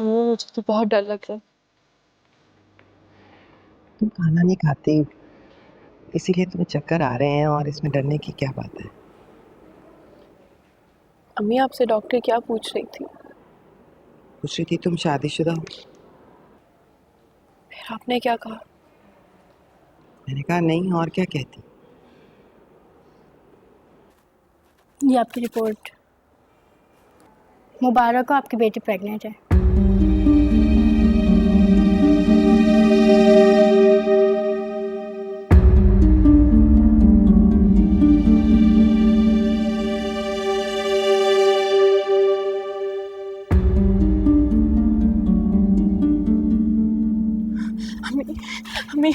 मुझे तो बहुत डर लग रहा है। तुम खाना नहीं खाती, इसीलिए तुम्हें चक्कर आ रहे हैं, और इसमें डरने की क्या बात है। अम्मी आपसे डॉक्टर क्या पूछ रही थी? पूछ रही थी तुम शादीशुदा हो। फिर आपने क्या कहा? मैंने कहा नहीं, और क्या कहती। ये आपकी रिपोर्ट। मुबारक हो, आपकी बेटी प्रेग्नेंट है। अम्मी अम्मी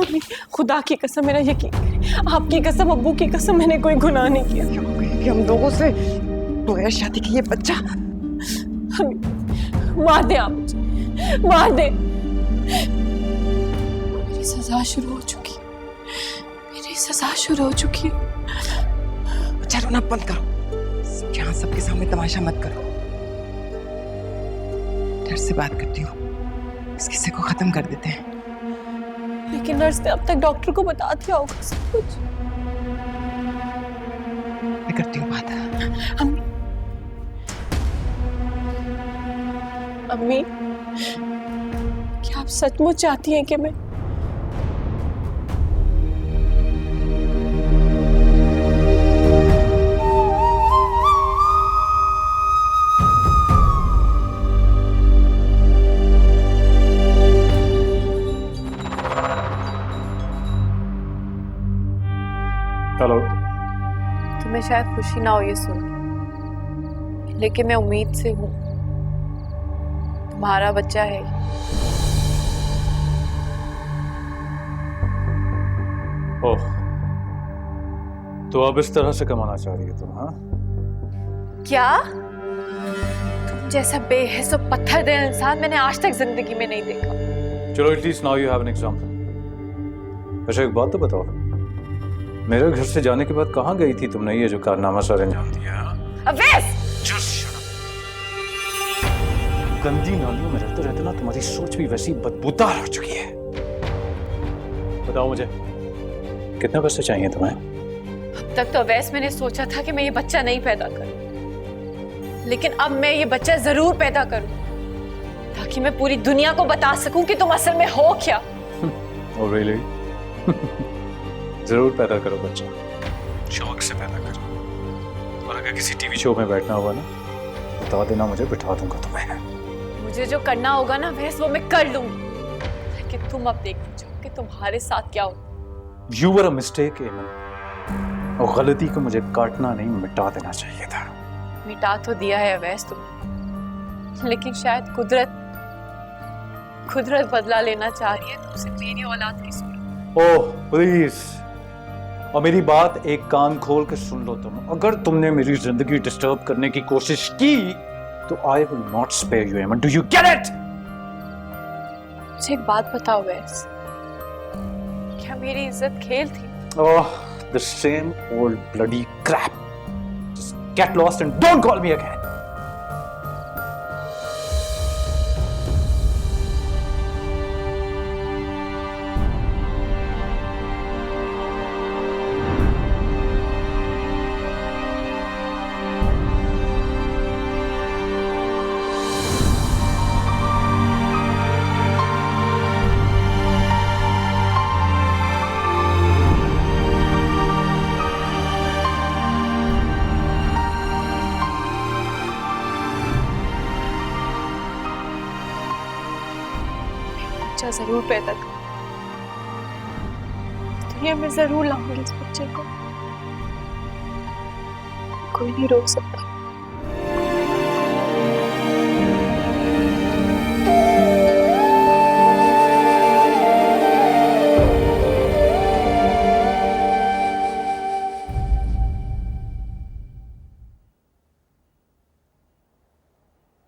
अम्मी, खुदा की कसम मेरा यकीन करें, आपकी कसम, अब्बू की कसम, मैंने कोई गुनाह नहीं किया। क्यों हो गई कि हम लोगों से बगैर शादी की ये बच्चा। अम्मी, मार दे आप मुझे, मार दे। मेरी सजा शुरू हो चुकी है, मेरी सजा शुरू हो चुकी है। बच्चा रोना बंद करो, यहाँ सबके सामने तमाशा मत करो। डर से बात करती हूँ, इस किस्से को खत्म कर देते हैं। लेकिन नर्स ने अब तक डॉक्टर को बता दिया होगा सब कुछ। मैं करती हूँ बात। अम्मी, अम्मी, क्या आप सचमुच चाहती हैं कि मैं हेलो। तुम्हें शायद खुशी ना हो ये सुन के, लेकिन मैं उम्मीद से हूँ, तुम्हारा बच्चा है। ओह, तो अब इस तरह से कमाना चाह रही है तुम? हाँ, क्या? तुम जैसा बेहिस और पत्थर दिल इंसान मैंने आज तक जिंदगी में नहीं देखा। चलो, at least now you have an example. अच्छा एक बात तो बताओ, मेरे घर से जाने के बाद कहाँ गई थी तुमने ये जो कारनामा सर अंजाम दिया? अवैस! गंदी नालियों में रहते रहते ना तुम्हारी सोच भी वैसी बदबूदार हो चुकी है। बताओ मुझे, कितने पैसे चाहिए तुम्हें? अब तक तो अवैस मैंने सोचा था कि मैं ये बच्चा नहीं पैदा करूं, लेकिन अब मैं ये बच्चा जरूर पैदा करूं, ताकि मैं पूरी दुनिया को बता सकूं कि तुम असल में हो क्या। Oh really? जरूर पैदा करो बच्चा, शौक से पैदा करो। और अगर किसी टीवी शो में बैठना होगा ना, बता देना मुझे, बिठा दूंगा तुम्हें। मुझे जो करना होगा ना वैस वो मैं कर लूंगी, लेकिन तुम अब देखना चाहो कि तुम्हारे साथ क्या हो। You were a mistake, एमन। और गलती को मुझे काटना नहीं, मिटा देना चाहिए था। मिटा तो दिया है अवैस तुम, लेकिन शायद कुदरत बदला लेना चाह रही है तुमसे मेरी औलाद की सूरत। ओह प्लीज, और मेरी बात एक कान खोल के सुन लो तुम। अगर तुमने मेरी जिंदगी डिस्टर्ब करने की कोशिश की तो I will not spare you, एमन। Do you get it? मुझे एक बात बताओ वैस, क्या मेरी इज्जत खेल थी? Oh, the same old bloody crap. Just get lost and don't call me again. बच्चा जरूर पैदा कर, दुनिया में जरूर लाऊंगी इस बच्चे को, कोई नहीं रोक सकता।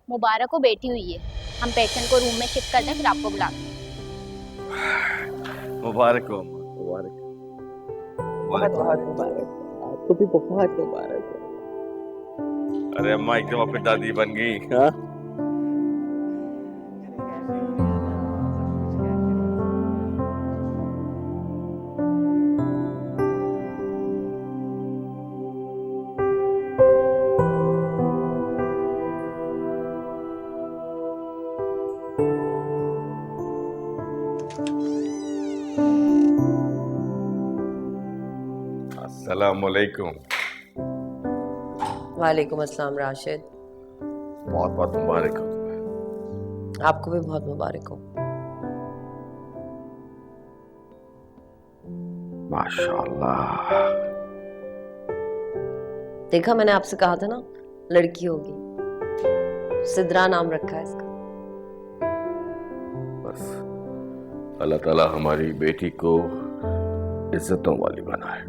मुबारक को बेटी हुई है। हम पेशेंट को रूम में शिफ्ट करते हैं, फिर आपको बुलाते हैं। मुबारक हो, मुबारक। बहुत बहुत मुबारक, आपको भी बहुत मुबारक हो। अरे अम्मा एकदम अपनी दादी बन गई। हाँ, अस्सलाम वालेकुम। वालेकुम अस्सलाम राशिद। बहुत बहुत मुबारक हो तुम्हें। आपको भी बहुत मुबारक हो। माशाल्लाह। देखा, मैंने आपसे कहा था ना लड़की होगी। सिद्रा नाम रखा है इसका। बस अल्लाह ताला हमारी बेटी को इज्जतों वाली बनाए।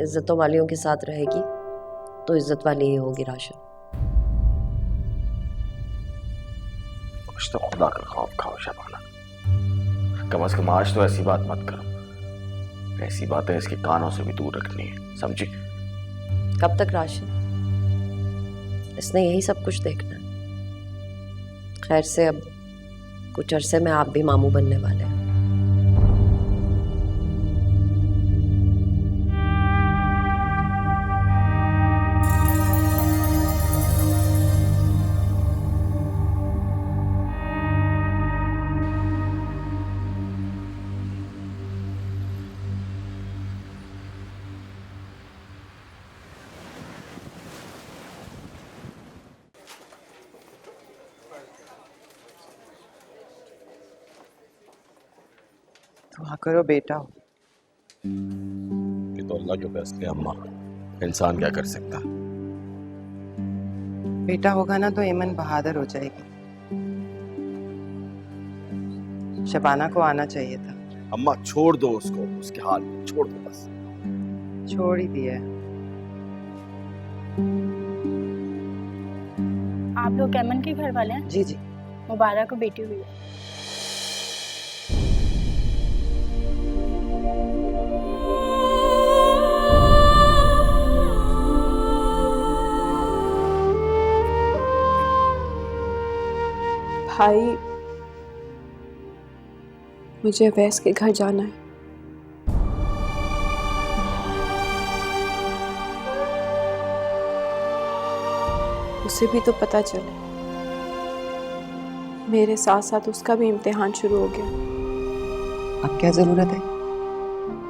इज्जतों वालियों के साथ रहेगी तो इज्जत वाली ही होगी राशिद। कुछ तो खुदा का खौफ खाओ शबाना। कम से कम आज तो ऐसी बात मत करो। ऐसी बातें इसके कानों से भी दूर रखनी है, समझी? कब तक राशिद? इसने यही सब कुछ देखना है। खैर से अब कुछ अरसे में आप भी मामू बनने वाले हैं। दुआ करो बेटा हो। ये तो अल्लाह के फैसले अम्मा, इंसान क्या कर सकता। बेटा होगा ना तो एमन बहादुर हो जाएगी। शबाना को आना चाहिए था। अम्मा छोड़ दो उसको, उसके हाल में छोड़ दो बस। छोड़ ही दिया है। आप लोग कैमन के घर वाले हैं? जी जी। मुबारक को बेटी हुई है। भाई, मुझे अवैस के घर जाना है। उसे भी तो पता चले। मेरे साथ साथ उसका भी इम्तिहान शुरू हो गया। अब क्या जरूरत है?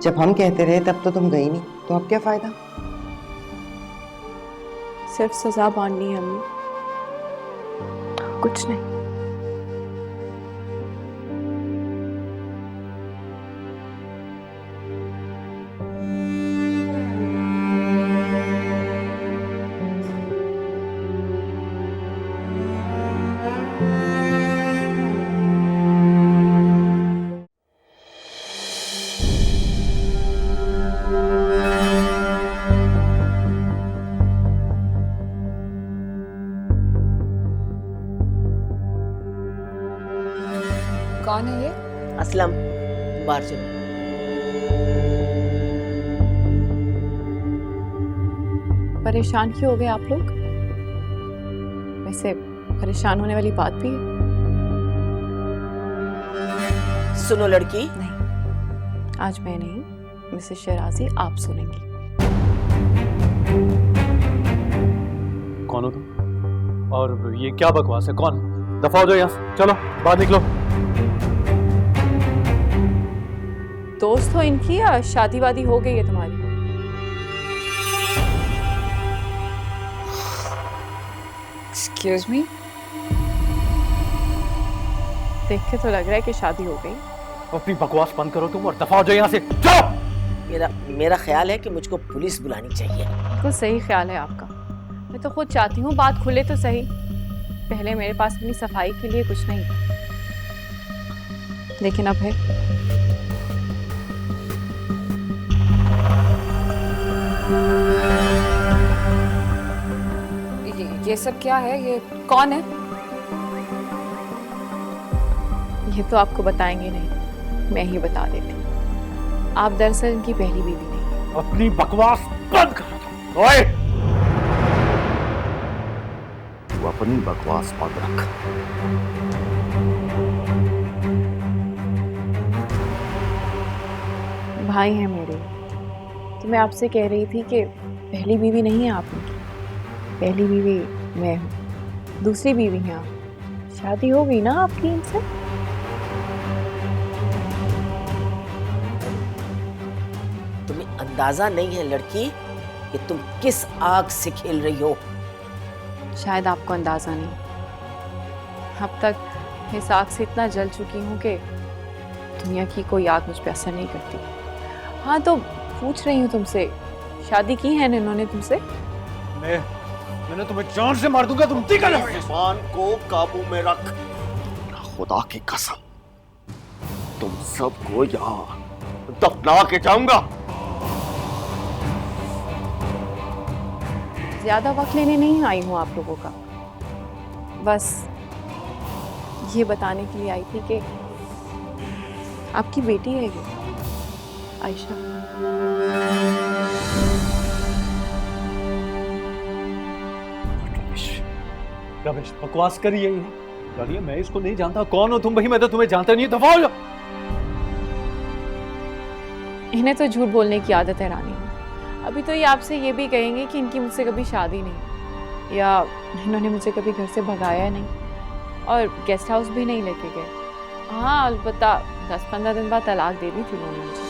जब हम कहते रहे तब तो तुम गई नहीं, तो अब क्या फायदा? सिर्फ सजा बांधनी है अम्मी, कुछ नहीं। कौन है ये? असलम, बाहर चलो। परेशान क्यों हो गए आप लोग? वैसे परेशान होने वाली बात भी है? सुनो लड़की। नहीं, आज मैं नहीं, मिसेस शराजी आप सुनेंगी। कौन हो तुम? और ये क्या बकवास है? कौन? दफा हो जाओ यहाँ से, चलो बाहर निकलो। दोस्त हो इनकी या शादी वादी हो गई है तुम्हारी? Excuse me? देख के तो लग रहा है कि शादी हो गई। अपनी बकवास बंद करो तुम और दफा हो जाओ यहाँ से, चलो। मेरा ख्याल है कि मुझको पुलिस बुलानी चाहिए। बिल्कुल सही ख्याल है आपका। मैं तो खुद चाहती हूँ बात खुले तो सही। पहले मेरे पास अपनी सफाई के लिए कुछ नहीं था, लेकिन अब है। ये सब क्या है? ये कौन है? ये तो आपको बताएंगे नहीं, मैं ही बता देती हूँ। आप दरअसल इनकी पहली बीवी नहीं। अपनी बकवास बंद करो। ओए, तू अपनी बकवास बंद रख। भाई हैं मेरे, तो मैं आपसे कह रही थी कि पहली बीवी नहीं है आप उनकी। पहली बीवी मैं हूँ, दूसरी बीवी हैं आप। शादी हो गई ना आपकी इनसे? तुम्हें अंदाजा नहीं है लड़की कि तुम किस आग से खेल रही हो। शायद आपको अंदाजा नहीं, अब तक इस आग से इतना जल चुकी हूँ कि दुनिया की कोई आग मुझ पे असर नहीं करती। हाँ तो पूछ रही हूँ तुमसे, शादी की है इन्होंने तुमसे? मैंने तुम्हें जान से मार दूंगा, तुम ठीक है? जुबान को काबू में रख। खुदा की कसम तुम सबको यहाँ दफना के जाऊंगा। ज्यादा वक्त लेने नहीं आई हूँ आप लोगों का, बस ये बताने के लिए आई थी कि आपकी बेटी है ये आयशा। रमेश बकवास करिए ये। मैं इसको नहीं जानता, कौन हो तुम भाई? मैं तो तुम्हें जानता नहीं, दफा हो जाओ। इन्हें तो झूठ बोलने की आदत है रानी। अभी तो ये आपसे ये भी कहेंगे कि इनकी मुझसे कभी शादी नहीं, या इन्होंने मुझे कभी घर से भगाया नहीं और गेस्ट हाउस भी नहीं लेके गए। हाँ अलबत्ता 10-15 दिन बाद तलाक दे दी थी उन्होंने मुझे।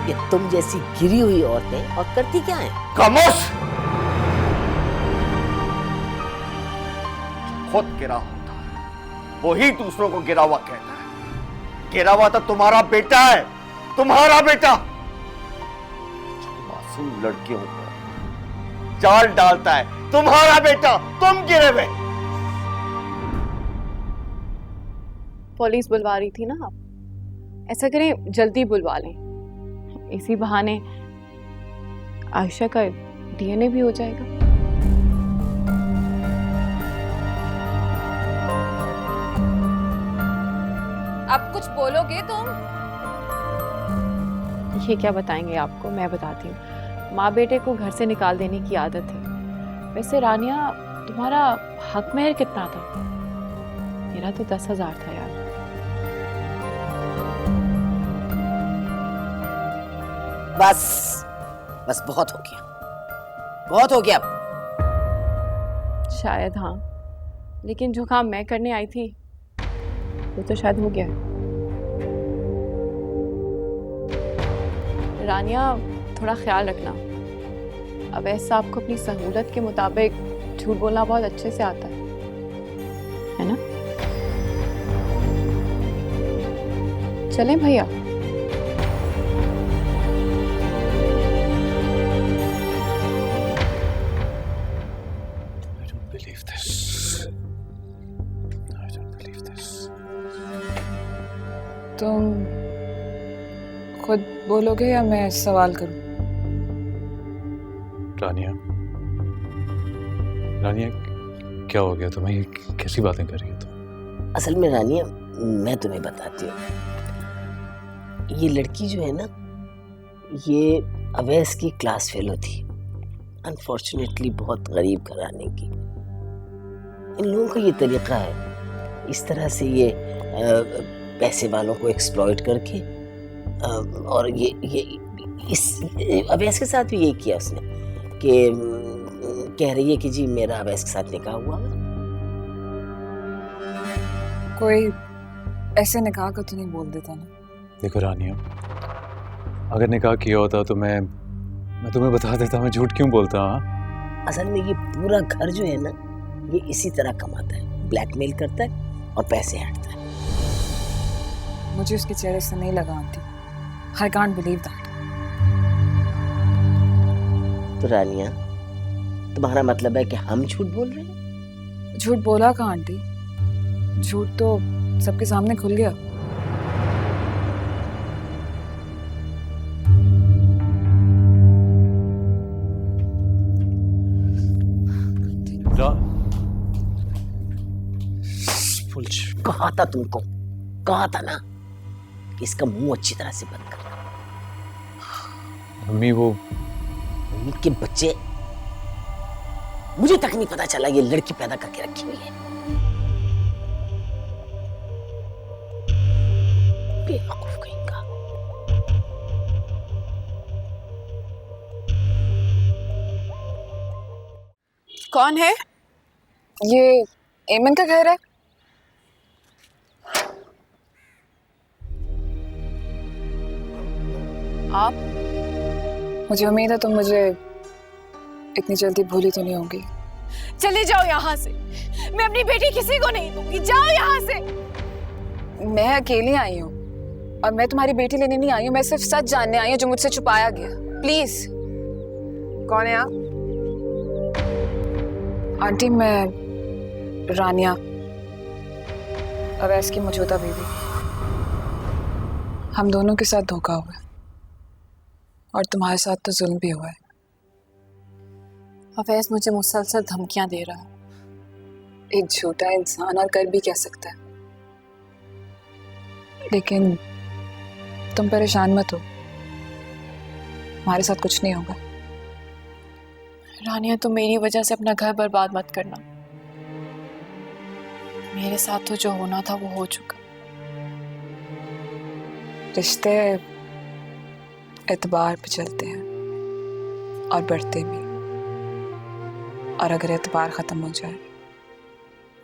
ये तुम जैसी गिरी हुई औरतें और करती क्या है? खामोश। खुद गिरा होता है वही दूसरों को गिरा हुआ कहता है। गिरा हुआ तो तुम्हारा बेटा है, तुम्हारा बेटा। मासूम लड़कियों को जाल डालता है तुम्हारा बेटा, तुम गिरे हुए। पुलिस बुलवा रही थी ना आप, ऐसा करें जल्दी बुलवा लें, इसी बहाने आयशा का डीएनए भी हो जाएगा। आप कुछ बोलोगे तुम? ये क्या बताएंगे आपको, मैं बताती हूँ। माँ बेटे को घर से निकाल देने की आदत है। वैसे रानिया तुम्हारा हक मेहर कितना था? मेरा तो 10,000 था यार। बस बस बहुत हो गया, बहुत हो गया। शायद हाँ, लेकिन जो काम मैं करने आई थी वो तो शायद हो गया। रानिया थोड़ा ख्याल रखना, अवैस साहब को अपनी सहूलत के मुताबिक झूठ बोलना बहुत अच्छे से आता है ना? चलें भैया? तुम खुद बोलोगे या मैं सवाल करूं? रानिया, रानिया क्या हो गया तुम्हें? ये कैसी बातें कर रही हो तुम? असल में रानिया मैं तुम्हें बताती हूँ, ये लड़की जो है ना, ये अवैस की क्लास फेलो थी। अनफॉर्चुनेटली बहुत गरीब घराने की। इन लोगों का ये तरीका है, इस तरह से ये पैसे वालों को एक्सप्लॉइट करके, और ये इस अवैस के साथ भी यही किया उसने कि कह रही है कि जी मेरा अवैस के साथ निकाह हुआ। कोई ऐसे निकाह का तो नहीं बोल देता ना? देखो रानिया, अगर निकाह किया होता तो मैं तुम्हें बता देता। मैं झूठ क्यों बोलता? हाँ, असल में ये पूरा घर जो है ना, ये इसी तरह कमाता है, ब्लैकमेल करता है और पैसे हटता है। मुझे उसके चेहरे से नहीं लगा aunty. I can't believe that. तो रानिया, तुम्हारा मतलब है कि हम झूठ बोल रहे हैं? झूठ बोला कहाँ आंटी? झूठ तो सबके सामने खुल गया। कहा था तुमको, कहा था ना कि इसका मुंह अच्छी तरह से बंद करना। मम्मी वो मम्मी के बच्चे, मुझे तक नहीं पता चला ये लड़की पैदा करके रखी हुई है। बेवकूफ कहीं का। कौन है ये? एमन का घर है? आप मुझे उम्मीद है तुम मुझे इतनी जल्दी भूली तो नहीं होगी। चले जाओ यहाँ से, मैं अपनी बेटी किसी को नहीं दूंगी, जाओ यहाँ से। मैं अकेली आई हूँ और मैं तुम्हारी बेटी लेने नहीं आई हूँ, मैं सिर्फ सच जानने आई हूँ जो मुझसे छुपाया गया। प्लीज। कौन है आप? आंटी, मैं रानिया, अवैस की मौजूदा बीवी। हम दोनों के साथ धोखा हुआ है और तुम्हारे साथ तो जुल्म भी हुआ है। अवैस मुझे मुसलसल धमकियां दे रहा है। एक झूठा इंसान और कर भी क्या सकता है, लेकिन तुम परेशान मत हो, हमारे साथ कुछ नहीं होगा। रानिया, तुम मेरी वजह से अपना घर बर्बाद मत करना। मेरे साथ तो जो होना था वो हो चुका। रिश्ते एतबार पे चलते हैं और बढ़ते भी, और अगर एतबार खत्म हो जाए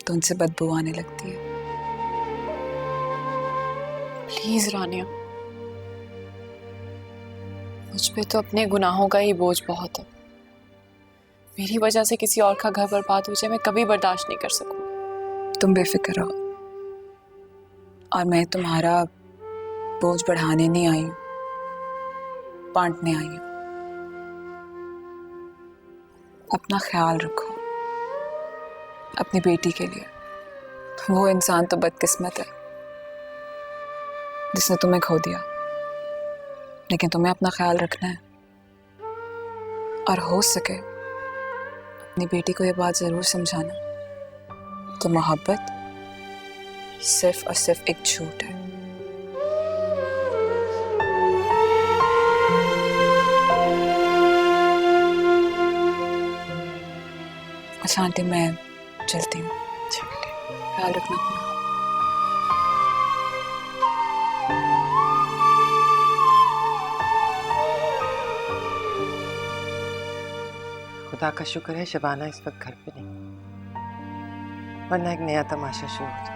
तो उनसे बदबू आने लगती है। प्लीज रानिया, मुझ पे तो अपने गुनाहों का ही बोझ बहुत है। मेरी वजह से किसी और का घर बर्बाद हो जाए, मैं कभी बर्दाश्त नहीं कर सकूंगी। तुम बेफिक्र रहो, और मैं तुम्हारा बोझ बढ़ाने नहीं आई हूं, बांटने आई हूं। अपना ख्याल रखो अपनी बेटी के लिए। वो इंसान तो बदकिस्मत है जिसने तुम्हें खो दिया, लेकिन तुम्हें अपना ख्याल रखना है, और हो सके अपनी बेटी को ये बात जरूर समझाना कि मोहब्बत सिर्फ और सिर्फ एक झूठ है। अच्छा आंटी, मैं चलती हूँ, ख्याल रखना अपना। खुदा का शुक्र है शबाना इस वक्त घर पे नहीं, वरना एक नया तमाशा शुरू हो जाता।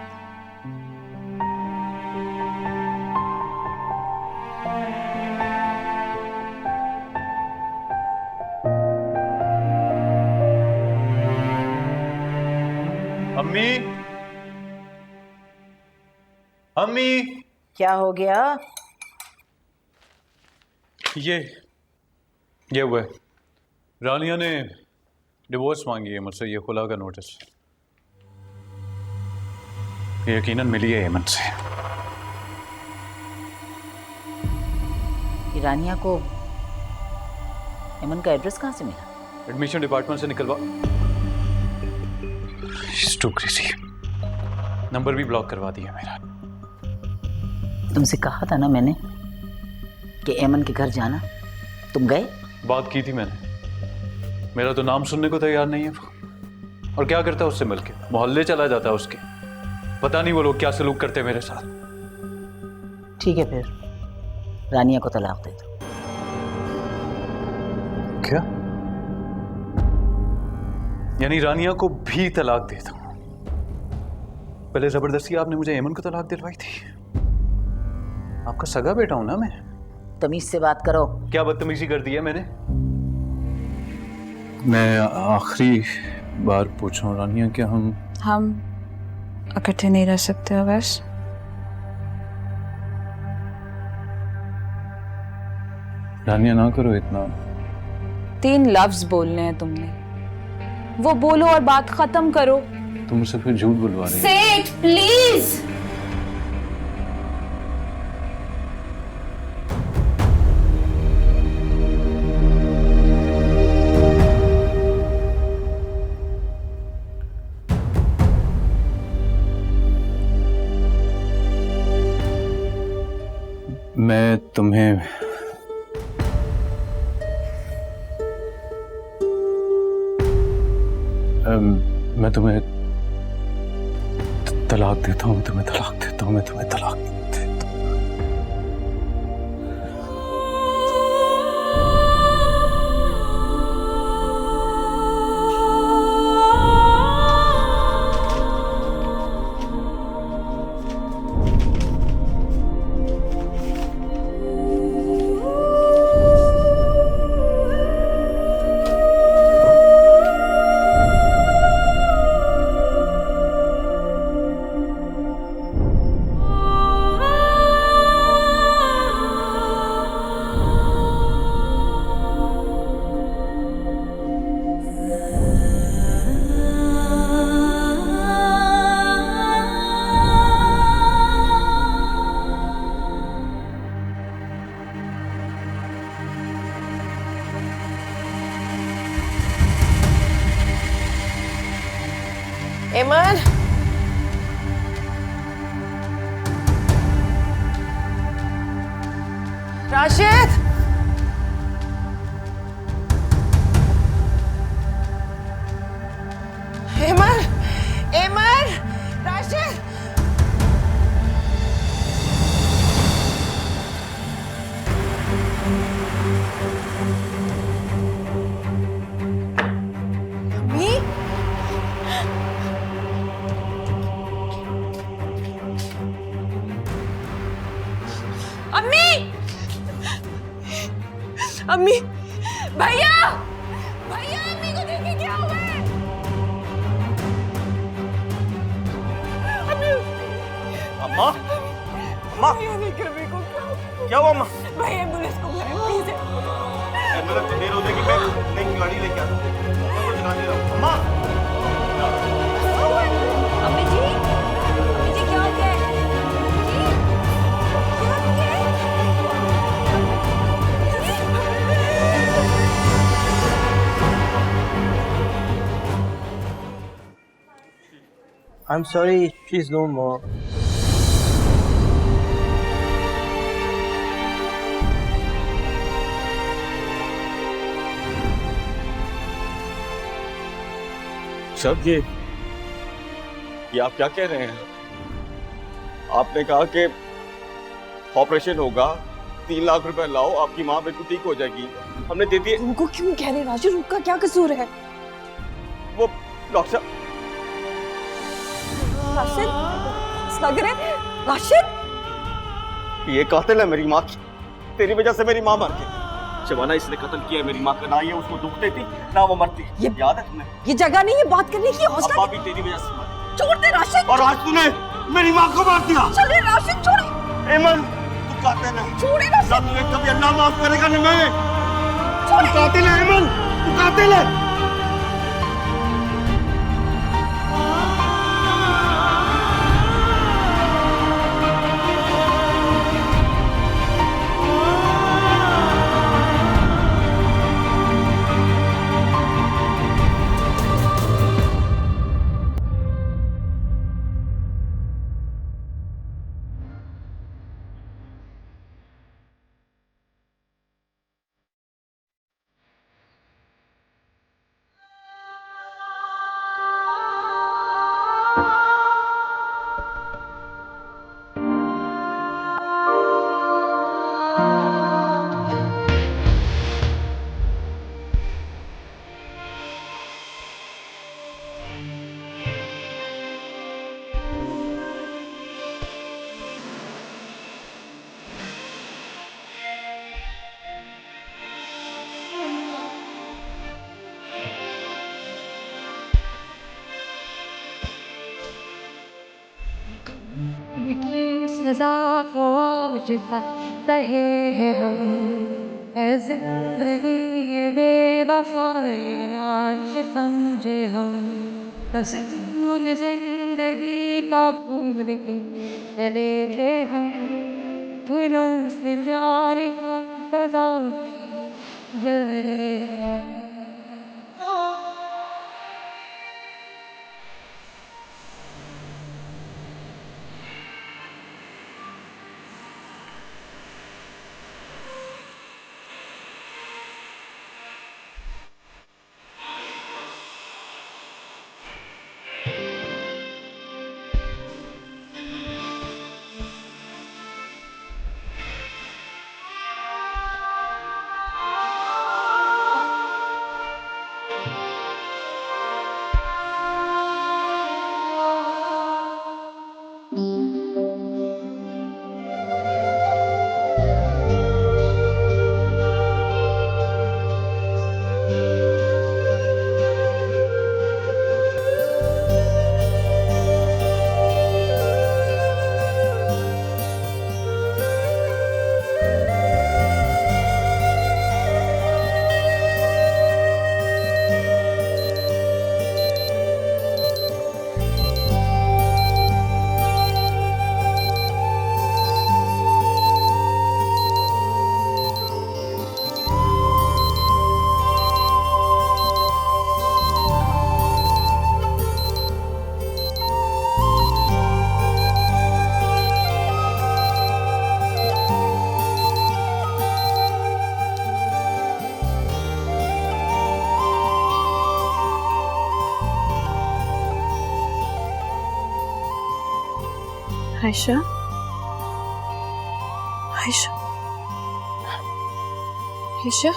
अम्मी, अम्मी, क्या हो गया? ये हुआ है। रानिया ने डिवोर्स मांगी है मुझसे, ये खुला का नोटिस। ये यकीनन मिली है हेमंत से। रानिया को हेमंत का एड्रेस कहाँ से मिला? एडमिशन डिपार्टमेंट से निकलवा। She's too crazy। नंबर भी ब्लॉक करवा दिया मेरा। तुमसे कहा था ना मैंने कि एमन के घर जाना, तुम गए? बात की थी मैंने, मेरा तो नाम सुनने को तैयार नहीं है वो। और क्या करता है उससे मिलके, मोहल्ले चला जाता है उसके। पता नहीं वो लोग क्या सलूक करते हैं मेरे साथ। ठीक है, फिर रानिया को तलाक दे दो। क्या? यानी रानिया को भी तलाक दे दूं? पहले जबरदस्ती आपने मुझे एमन को तलाक दिलवाई थी। आपका सगा बेटा हूं ना मैं। तमीज से बात करो। क्या बदतमीजी कर दी है मैंने? मैं आखिरी बार पूछ रहा हूँ रानिया, क्या हम इकट्ठे नहीं रह सकते अवैस? रानिया ना करो इतना। 3 लफ्ज बोलने हैं तुमने, वो बोलो और बात खत्म करो। तुम मुझसे फिर झूठ बुलवा रही हो। Say it, please। मैं तुम्हें मैं तुम्हें तलाक देता हूँ, मैं तुम्हें तलाक देता हूँ, मैं तुम्हें तलाक देता हूँ। एमन, राशिद, एमन, एमन, राशिद। अम्मी, अम्मी, अम्मी, भैया, भैया, अम्मी को देखिए क्या हुआ है। अम्मी, अम्मा, अम्मा, क्या हुआ अम्मा? भाई एम्बुलेंस को बुलाएं प्लीज। एम्बुलेंस देर हो जाएगी, मैं नई गाड़ी लेके आता हूँ। अम्मा, अम्मी जी, क्या हो गया? I'm sorry, she's no more. Sir ये आप क्या कह रहे हैं? आपने कहा कि ऑपरेशन होगा, 3 लाख रुपए लाओ, आपकी माँ बिल्कुल ठीक हो जाएगी। हमने दे दिए। उनको क्यों कह रहे राजू? उनका क्या कसूर है? वो डॉक्टर राशिद, लग रहे राशिद, ये कातिल है मेरी माँ की। तेरी वजह से मेरी माँ मर गई। शबाना, इसने कत्ल किया मेरी माँ का। ना ये उसको दुख देती, ना वो मरती। ये याद है तुम्हें? ये जगह नहीं है बात करने की। हौसला अब्बा भी तेरी वजह से मर। छोड़ दे राशिद। और आज तूने मेरी माँ को मार दिया। चल राशिद, छोड़। एमन, तू कातिल है। छोड़े राशिद। ना तुझे कभी अल्लाह माफ करेगा ना मैं। तू कातिल है एमन, तू कातिल है। सजा को जिता रहे हैं हम, ऐसे ये बेवफाई आज समझे हम। मुझे जिंदगी का भूल चले हैं, दिलों से प्यार का सजा जले हैं। आयशा, आयशा, आयशा,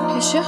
आयशा,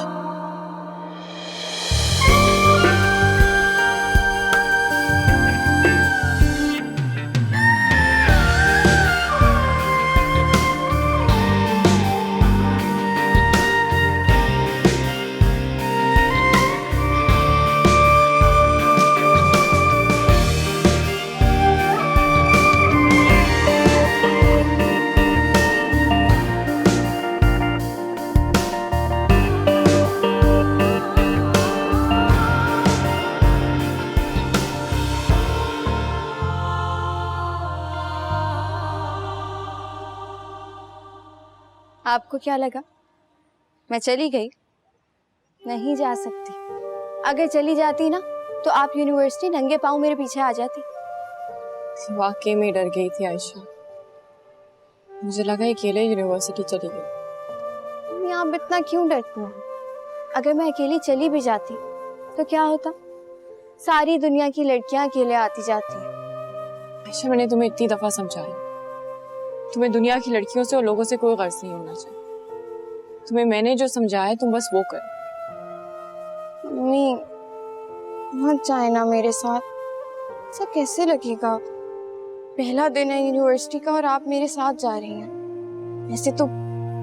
आपको क्या लगा मैं चली गई? नहीं जा सकती। अगर चली जाती ना तो आप यूनिवर्सिटी नंगे पाँव मेरे पीछे आ जाती। वाकई में डर गई थी आयशा। मुझे लगा अकेले यूनिवर्सिटी चली गई। आप इतना क्यों डरती हैं? अगर मैं अकेली चली भी जाती तो क्या होता? सारी दुनिया की लड़कियां अकेले आती जाती हैं। आयशा, मैंने तुम्हें इतनी दफा समझाया, तुम्हें दुनिया की लड़कियों से और लोगों से कोई गर्ज नहीं होना चाहिए। तुम्हें मैंने जो समझाया तुम बस वो करो। मम्मी मत जाए ना मेरे साथ, ऐसा कैसे लगेगा? पहला दिन है यूनिवर्सिटी का और आप मेरे साथ जा रही हैं। ऐसे तो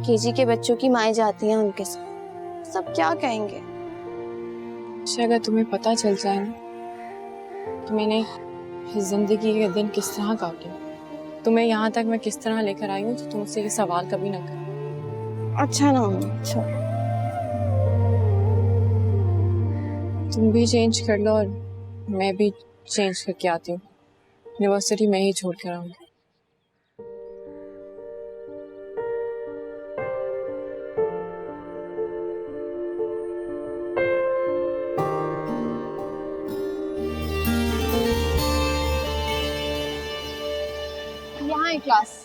केजी के बच्चों की माएँ जाती हैं उनके साथ, सब क्या कहेंगे? अगर तुम्हें पता चल जाए ना कि मैंने जिंदगी के दिन किस तरह काटे, तुम्हें यहाँ तक मैं किस तरह लेकर आई हूँ, तो तुम मुझसे ये सवाल कभी ना करो। अच्छा ना मम्मी, अच्छा। तुम भी चेंज कर लो और मैं भी चेंज करके आती हूँ। यूनिवर्सिटी में ही छोड़ कर आऊँगी। यहाँ है क्लास।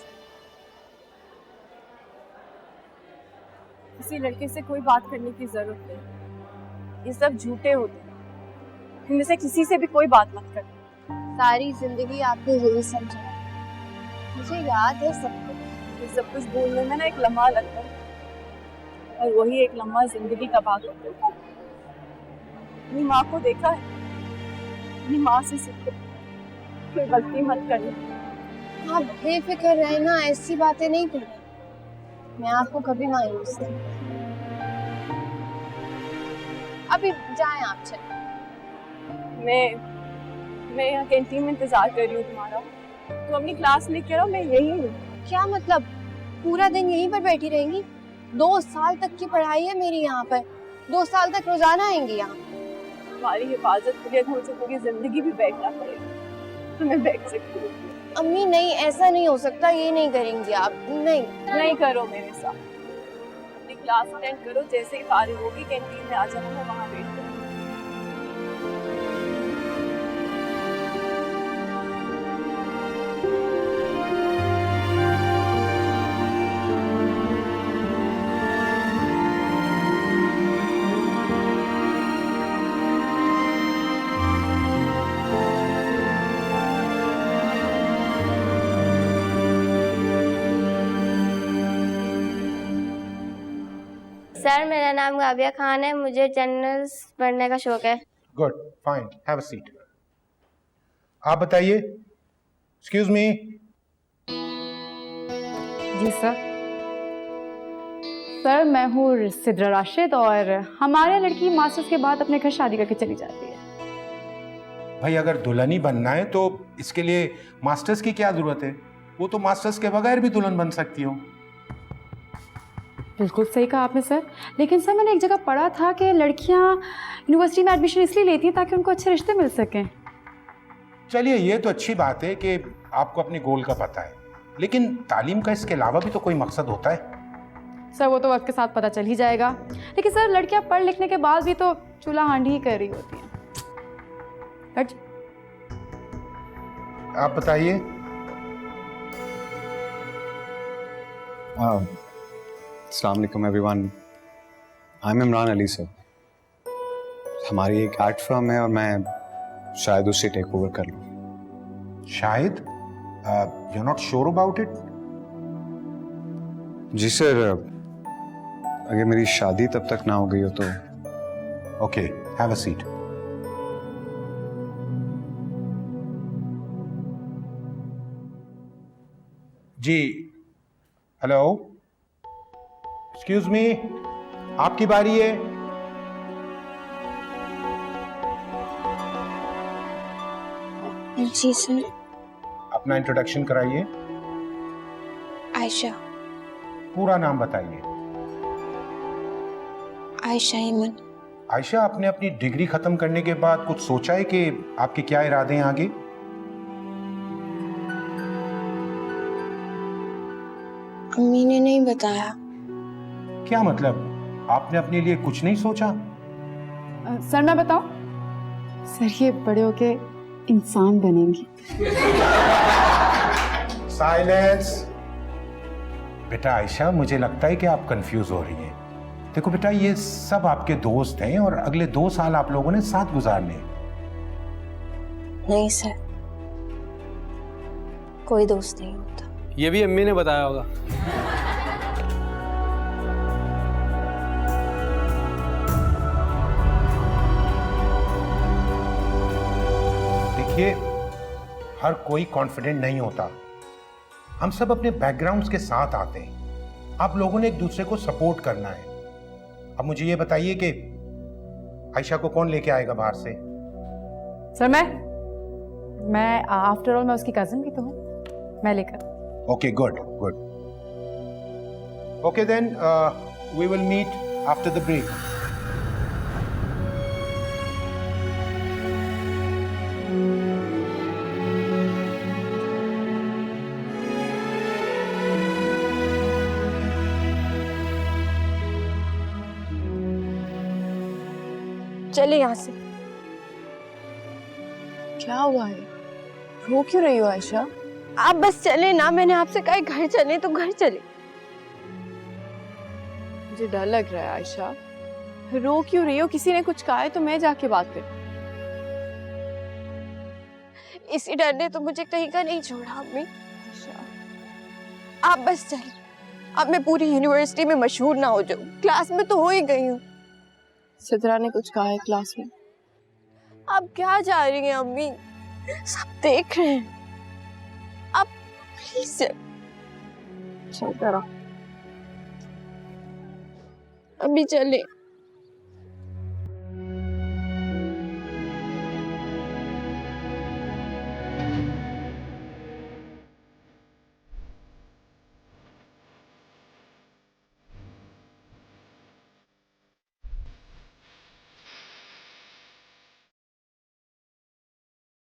किसी लड़के से कोई बात करने की जरूरत नहीं, ये सब झूठे होते हैं। इनमें से किसी से भी कोई बात मत कर। सारी जिंदगी आपने यही समझा, मुझे याद है सब कुछ। ये सब कुछ भूलने में ना एक लम्हा लगता है, और वही एक लम्हा जिंदगी तबाह कर देता है। अपनी माँ को देखा है, अपनी माँ से सीखो, कोई गलती मत करना। आप बेफिक्र रहे ना, ऐसी बातें नहीं करें। मैं आपको कभी मायूस नहीं। अभी जाएं आप, चलें। मैं यहाँ कैंटीन में इंतजार कर रही हूँ तुम्हारा। तुम अपनी क्लास लेके आओ, मैं यही हूँ। क्या मतलब? पूरा दिन यहीं पर बैठी रहेंगी? 2 साल तक की पढ़ाई है मेरी यहाँ पर। 2 साल तक रोजाना आएंगी यहाँ? तुम्हारी हिफाजत के लिए मुझे पूरी जिंदगी भी बैठना पड़ेगा, तो मैं बैठ सकती हूँ। अम्मी नहीं, ऐसा नहीं हो सकता। ये नहीं करेंगी आप। नहीं करो मेरे साथ। अपनी क्लास अटेंड करो, जैसे ही फारिग होगी कैंटीन में आ जाना, मैं वहाँ बैठ जाऊंगी। सर, मेरा नाम गाबिया खान है। मुझे जर्नल्स पढ़ने का शौक है। Good, fine, have a seat. आप बताइए। Excuse me. जी सर। सर, मैं हूँ सिद्रा राशिद और हमारे लड़की मास्टर्स के बाद अपने घर शादी करके चली जाती है। भाई, अगर दुल्हन ही बनना है तो इसके लिए मास्टर्स की क्या जरूरत है? वो तो मास्टर्स के बगैर भी दुल्हन बन सकती हो। बिल्कुल सही कहा आपने सर, लेकिन सर मैंने एक जगह पढ़ा था कि लड़कियां यूनिवर्सिटी में एडमिशन इसलिए लेती हैं ताकि उनको अच्छे रिश्ते मिल सकें। चलिए, ये तो अच्छी बात है कि आपको अपने गोल का पता है, लेकिन तालीम का इसके अलावा भी तो कोई मकसद होता है। सर वो तो वक्त के साथ पता चल ही जाएगा, लेकिन सर लड़कियां पढ़ लिखने के बाद भी तो चूल्हा हांडी ही कर रही होती हैं। आप बताइए। अस्सलाम वालेकुम everyone, I am Imran Ali sir. हमारी एक आर्ट फर्म है और मैं शायद उससे टेक ओवर कर लूँ। शायद? You are not sure about it? जी सर, अगर मेरी शादी तब तक ना हो गई हो तो। Okay, have a seat. जी, हेलो, एक्सक्यूज मी, आपकी बारी है। जी सर। अपना इंट्रोडक्शन कराइए। आयशा। पूरा नाम बताइए। आयशा ईमन। आयशा, आपने अपनी डिग्री खत्म करने के बाद कुछ सोचा है कि आपके क्या इरादे हैं आगे? अम्मी ने नहीं बताया। क्या मतलब, आपने अपने लिए कुछ नहीं सोचा? सर मैं बताऊं? सर ये बड़े होके इंसान बनेंगी। साइलेंस। बेटा आयशा, मुझे लगता है कि आप कंफ्यूज हो रही हैं। देखो बेटा, ये सब आपके दोस्त हैं और अगले 2 साल आप लोगों ने साथ गुजारने हैं। नहीं सर, कोई दोस्त नहीं होता। ये भी अम्मी ने बताया होगा। देखिए, हर कोई कॉन्फिडेंट नहीं होता। हम सब अपने बैकग्राउंड्स के साथ आते हैं। आप लोगों ने एक दूसरे को सपोर्ट करना है। अब मुझे ये बताइए कि आयशा को कौन लेके आएगा बाहर से? सर मैं आफ्टर ऑल मैं उसकी कजिन भी तो हूँ, मैं लेकर। Okay, good good. Okay then, we will meet after the break. चले यहाँ से। क्या हुआ है? रो क्यों रही हो आयशा? आप बस चले ना, मैंने आपसे कहा घर चले तो घर चले। मुझे डर लग रहा है आयशा। रो क्यों रही हो? किसी ने कुछ कहा है तो मैं जाके बात करूं। इसी डर ने तो मुझे कहीं का नहीं छोड़ा अम्मी। आप बस चले, अब मैं पूरी यूनिवर्सिटी में मशहूर ना हो जाऊं। क्लास में तो हो ही गई हूँ। सिद्रा ने कुछ कहा है क्लास में? आप क्या जा रही हैं अम्मी? सब देख रहे हैं। आप प्लीज चल करो। अभी चले।